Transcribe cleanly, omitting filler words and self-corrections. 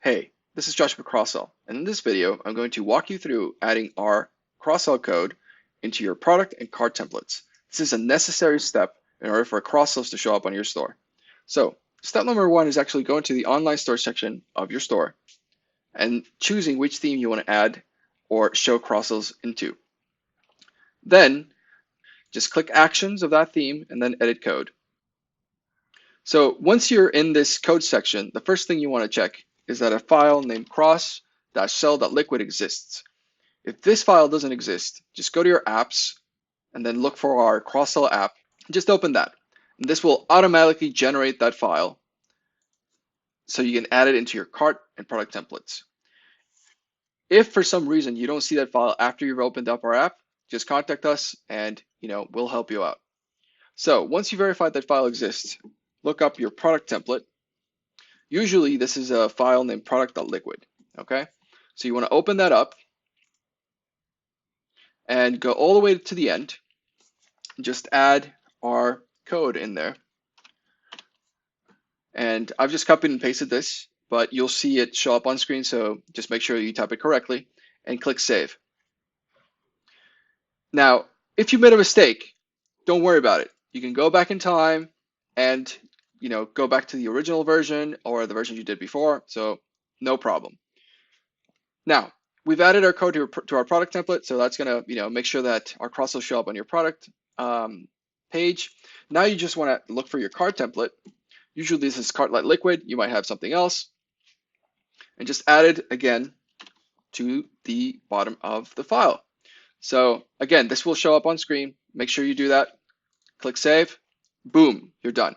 Hey, this is Josh with Cross-Sell, and in this video, I'm going to walk you through adding our cross-sell code into your product and cart templates. This is a necessary step in order for cross-sells to show up on your store. So, step number one is actually going to the online store section of your store and choosing which theme you want to add or show cross-sells into. Then, just click Actions of that theme and then Edit Code. So once you're in this code section, the first thing you want to check is that a file named cross-sell.liquid exists. If this file doesn't exist, just go to your apps and then look for our cross-sell app. Just open that. And this will automatically generate that file so you can add it into your cart and product templates. If for some reason you don't see that file after you've opened up our app, just contact us and we'll help you out. So once you verify that file exists, look up your product template. Usually this is a file named product.liquid, okay? So you want to open that up and go all the way to the end. Just add our code in there. And I've just copied and pasted this, but you'll see it show up on screen, so just make sure you type it correctly and click Save. Now, if you made a mistake, don't worry about it. You can go back in time and go back to the original version or the version you did before, so no problem. Now, we've added our code to our product template, so that's gonna make sure that our cross-sells show up on your product page. Now you just wanna look for your cart template. Usually this is cart.liquid, you might have something else, and just add it again to the bottom of the file. So again, this will show up on screen. Make sure you do that. Click Save. Boom, you're done.